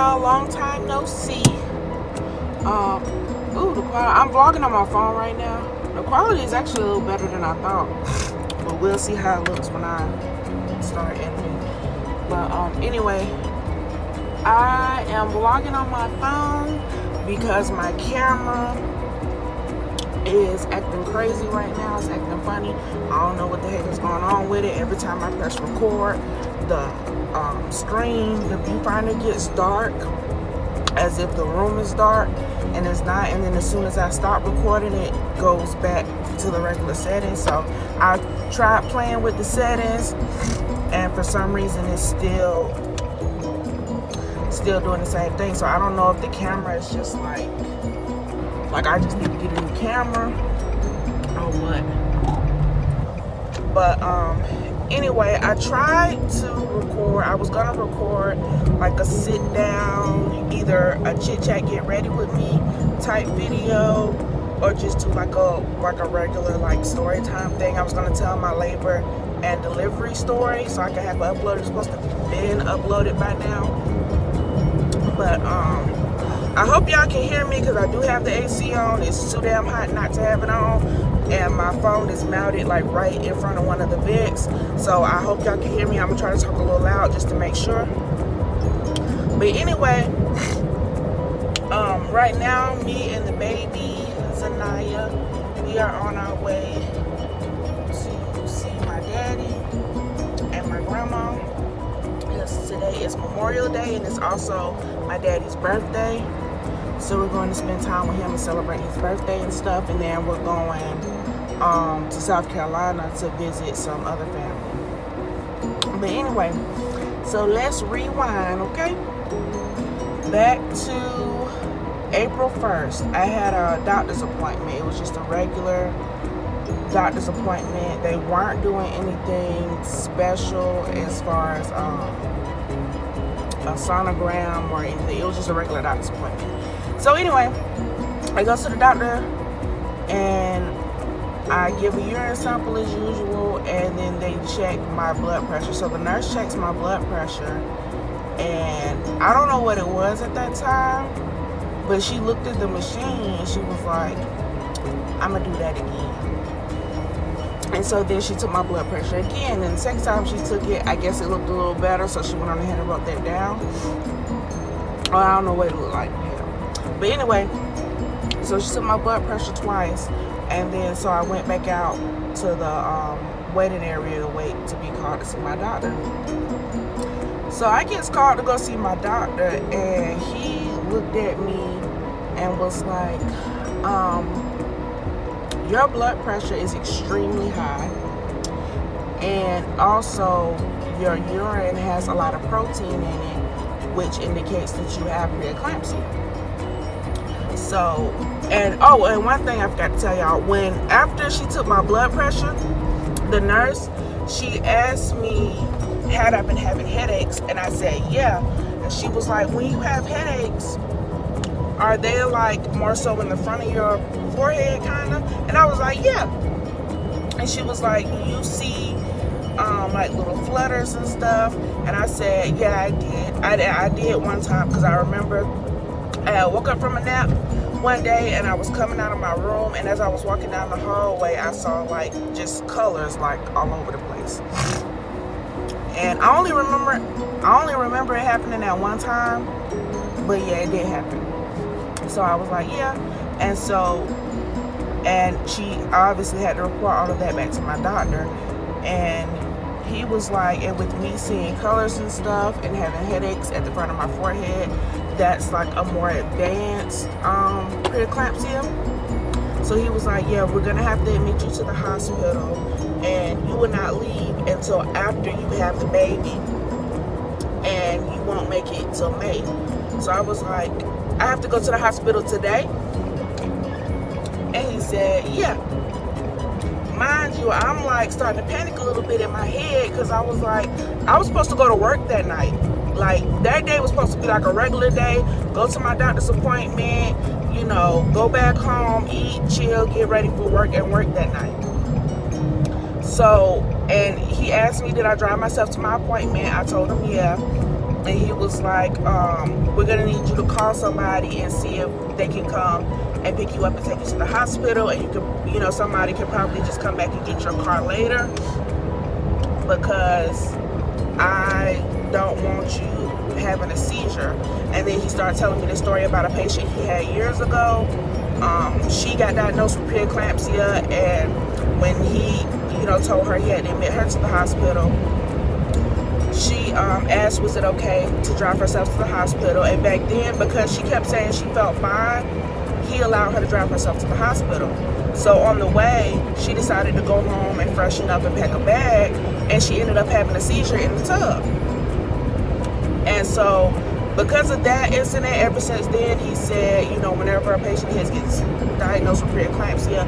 y'all, long time no see. Ooh, the quality. I'm vlogging on my phone right now. The quality is actually a little better than I thought, but we'll see how it looks when I start editing. But anyway, I am vlogging on my phone because my camera is acting crazy right now. It's acting funny. I don't know what the heck is going on with it. Every time I press record, the screen, the viewfinder gets dark, as if the room is dark, and it's not. And then as soon as I stop recording, it goes back to the regular settings. So I tried playing with the settings, and for some reason it's still doing the same thing. So I don't know if the camera is just like I just need to get a new camera or what. But anyway, I tried to record. I was gonna record like a sit down, either a chit chat, get ready with me type video, or just do like a regular like story time thing. I was gonna tell my labor and delivery story so I could have it uploaded. It's supposed to have been uploaded by now. But I hope y'all can hear me because I do have the AC on. It's too damn hot not to have it on. And my phone is mounted like right in front of one of the vents. So I hope y'all can hear me. I'm gonna try to talk a little loud just to make sure. But anyway, right now, me and the baby, Zanaya, we are on our way to see my daddy and my grandma. Today is Memorial Day, and it's also my daddy's birthday. So we're going to spend time with him and celebrate his birthday and stuff. And then we're going to South Carolina to visit some other family. But anyway, so let's rewind, okay? Back to April 1st. I had a doctor's appointment. It was just a regular doctor's appointment. They weren't doing anything special as far as a sonogram or anything. It was just a regular doctor's appointment. So anyway, I go to the doctor and I give a urine sample as usual, and then they check my blood pressure. So the nurse checks my blood pressure, and I don't know what it was at that time, but she looked at the machine and she was like, I'm gonna do that again. And so then she took my blood pressure again, and the second time she took it, I guess it looked a little better, so she went on ahead and wrote that down. Or I don't know what it looked like. But anyway, so she took my blood pressure twice, and then so I went back out to the waiting area to wait to be called to see my doctor. So I get called to go see my doctor, and he looked at me and was like, your blood pressure is extremely high, and also your urine has a lot of protein in it, which indicates that you have preeclampsia. So, and one thing I forgot to tell y'all, after she took my blood pressure, the nurse, she asked me, had I been having headaches? And I said, yeah. And she was like, when you have headaches, are they like more so in the front of your forehead kind of? And I was like, yeah. And she was like, you see like little flutters and stuff? And I said, yeah, I did. I did one time, because I remember I woke up from a nap one day and I was coming out of my room, and as I was walking down the hallway, I saw like just colors like all over the place. And I only remember it happening at one time, but yeah, it did happen. So I was like, yeah. And so, and she obviously had to report all of that back to my doctor, and he was like, and with me seeing colors and stuff and having headaches at the front of my forehead, that's like a more advanced preeclampsia. So he was like, yeah, we're gonna have to admit you to the hospital, and you will not leave until after you have the baby, and you won't make it till May. So I was like, I have to go to the hospital today? And he said, yeah. Mind you, I'm like starting to panic a little bit in my head, because I was like, I was supposed to go to work that night. Like, that day was supposed to be like a regular day, go to my doctor's appointment, you know, go back home, eat, chill, get ready for work, and work that night. So, and he asked me, did I drive myself to my appointment? I told him, yeah. and he was like, we're gonna need you to call somebody and see if they can come and pick you up and take you to the hospital, and you can, you know, somebody can probably just come back and get your car later, because I don't want you having a seizure. And then he started telling me the story about a patient he had years ago. She got diagnosed with preeclampsia, and when he, you know, told her he had to admit her to the hospital, she asked, was it okay to drive herself to the hospital? And back then, because she kept saying she felt fine, he allowed her to drive herself to the hospital. So on the way, she decided to go home and freshen up and pack a bag, and she ended up having a seizure in the tub. And so because of that incident, ever since then, he said, you know, whenever a patient gets diagnosed with preeclampsia,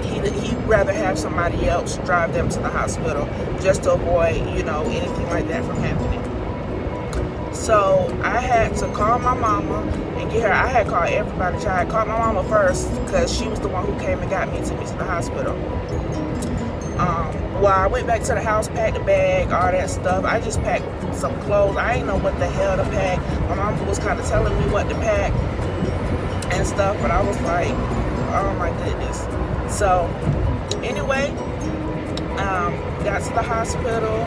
he'd rather have somebody else drive them to the hospital just to avoid, you know, anything like that from happening. So I had to call my mama and get her. I had called everybody. I had called my mama first because she was the one who came and got me and took me to the hospital. Well, I went back to the house, packed the bag, all that stuff. I just packed some clothes. I didn't know what the hell to pack. My mama was kind of telling me what to pack and stuff, but I was like, oh my goodness. So anyway, got to the hospital.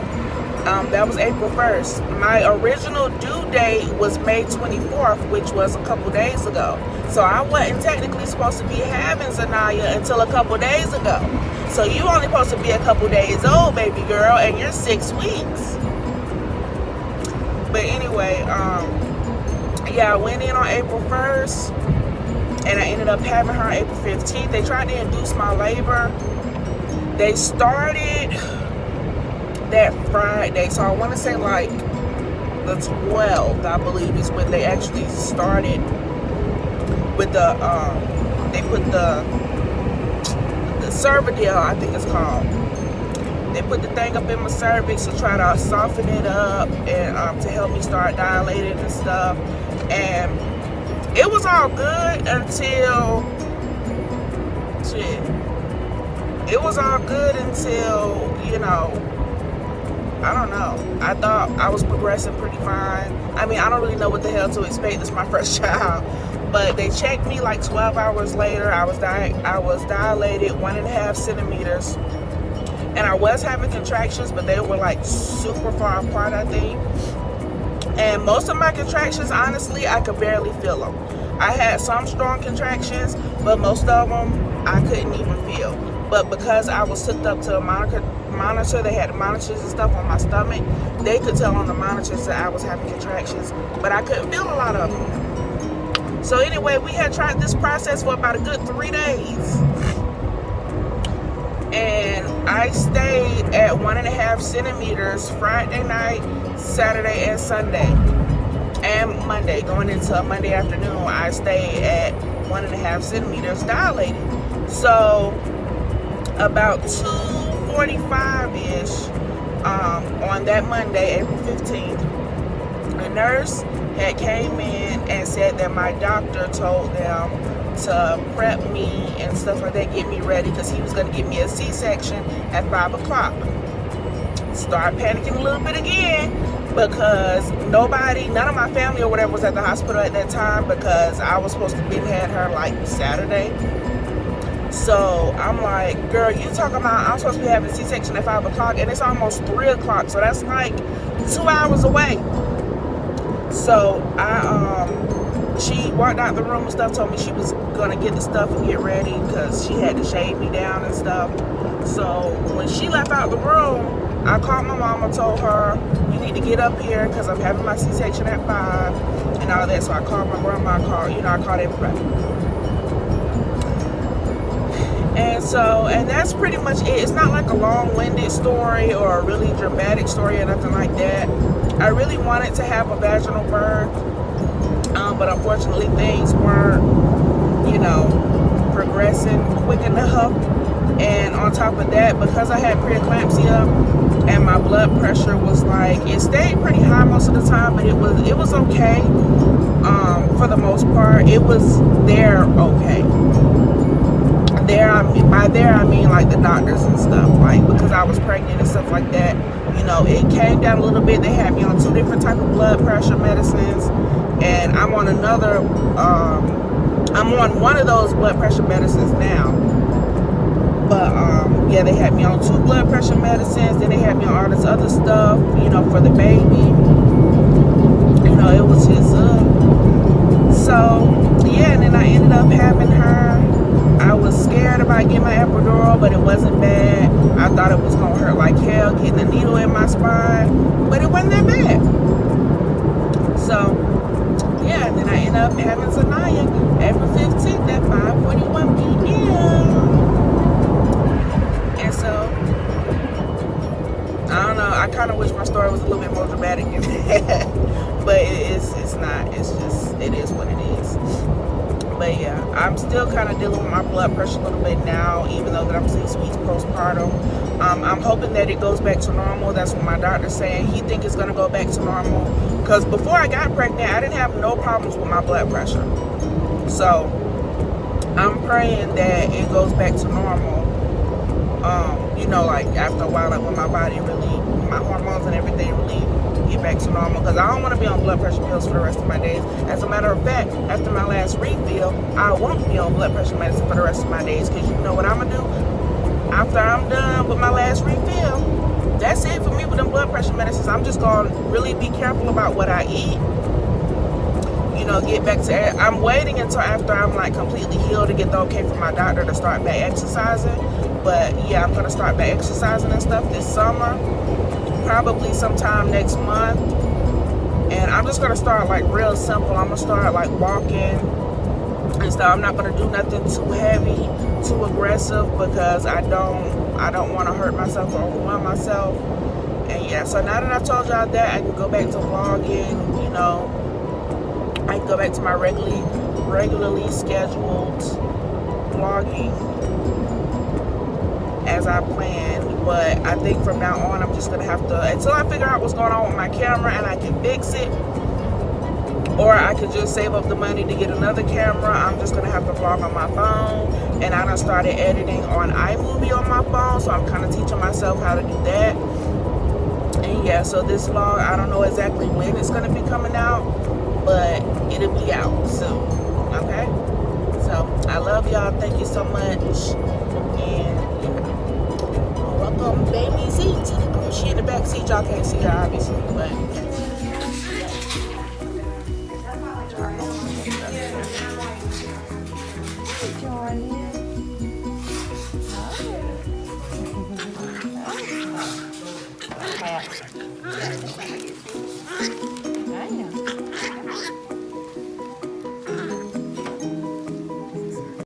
That was April 1st. My original due date was May 24th, which was a couple days ago. So I wasn't technically supposed to be having Zanaya until a couple days ago. So you only supposed to be a couple days old, baby girl, and you're 6 weeks. But anyway, yeah, I went in on April 1st, and I ended up having her on April 15th. They tried to induce my labor. They started that Friday, so I want to say like the 12th, I believe, is when they actually started with the they put the Cervidil, I think it's called. They put the thing up in my cervix to try to soften it up and to help me start dilating and stuff. And it was all good until it was all good until, you know, I don't know. I thought I was progressing pretty fine. I mean, I don't really know what the hell to expect. This is my first child. But they checked me like 12 hours later. I was dilated 1.5 centimeters. And I was having contractions, but they were like super far apart, I think. And most of my contractions, honestly, I could barely feel them. I had some strong contractions, but most of them I couldn't even feel. But because I was hooked up to a monitor, they had monitors and stuff on my stomach, they could tell on the monitors that I was having contractions, but I couldn't feel a lot of them. So anyway, we had tried this process for about a good 3 days. And I stayed at 1.5 centimeters Friday night, Saturday, and Sunday. And Monday, going into Monday afternoon, I stayed at 1.5 centimeters dilated. So about 2:45-ish on that Monday, April 15th, a nurse had came in and said that my doctor told them to prep me and stuff like that, get me ready, because he was going to give me a C-section at 5 o'clock. Start panicking a little bit again, because none of my family or whatever was at the hospital at that time, because I was supposed to have had her like Saturday. So I'm like, girl, you talking about I'm supposed to be having a C-section at 5 o'clock, and it's almost 3 o'clock, so that's like 2 hours away. So she walked out the room and stuff, told me she was gonna get the stuff and get ready because she had to shave me down and stuff. So when she left out the room, I called my mama, told her, you need to get up here because I'm having my C-section at 5 and all that. So I called my grandma, I called everybody. And that's pretty much it. It's not like a long-winded story or a really dramatic story or nothing like that. I really wanted to have a vaginal birth, but unfortunately things weren't, you know, progressing quick enough. And on top of that, because I had preeclampsia and my blood pressure was like, it stayed pretty high most of the time, but it was okay. For the most part, it was okay. By there I mean like the doctors and stuff, like, because I was pregnant and stuff like that. You know, it came down a little bit. They had me on 2 different type of blood pressure medicines, and I'm on another. I'm on one of those blood pressure medicines now. But yeah, they had me on 2 blood pressure medicines. Then they had me on all this other stuff, you know, for the baby. You know, it was just so yeah. And then I ended up having her. I was scared about getting my epidural, but it wasn't bad. I thought it was gonna hurt like hell getting a needle in my spine, but it wasn't that bad. So yeah, and then I ended up having Zanaya April 15th at 5:41 p.m. And so I don't know. I kind of wish my story was a little bit more dramatic than that, but it's not. It's just, it is what it is. But yeah, I'm still kind of dealing with my blood pressure a little bit now, even though that I'm 6 weeks postpartum. I'm hoping that it goes back to normal. That's what my doctor's saying. He thinks it's going to go back to normal. Because before I got pregnant, I didn't have no problems with my blood pressure. So I'm praying that it goes back to normal. You know, like after a while, like when my body really, my hormones and everything really get back to normal, because I don't want to be on blood pressure pills for the rest of my days. As a matter of fact, after my last refill, I won't be on blood pressure medicine for the rest of my days, because you know what I'm gonna do after I'm done with my last refill? That's it for me with them blood pressure medicines. I'm just gonna really be careful about what I eat. You know, get back to, I'm waiting until after I'm like completely healed to get the okay from my doctor to start back exercising. But yeah, I'm gonna start back exercising and stuff this summer, probably sometime next month. And I'm just gonna start like real simple. I'm gonna start like walking and stuff. I'm not gonna do nothing too heavy, too aggressive, because I don't want to hurt myself or overwhelm myself. And yeah, so now that I've told y'all that, I can go back to vlogging. You know, I can go back to my regularly scheduled vlogging as I planned. But I think from now on, I'm just gonna have to, until I figure out what's going on with my camera and I can fix it, or I could just save up the money to get another camera, I'm just gonna have to vlog on my phone. And I done started editing on iMovie on my phone, so I'm kind of teaching myself how to do that. And yeah, so this vlog, I don't know exactly when it's gonna be coming out, but it'll be out soon. Okay, so I love y'all. Thank you so much. And welcome baby Z to the group. She in the back seat. Y'all can't see her obviously, but Okay.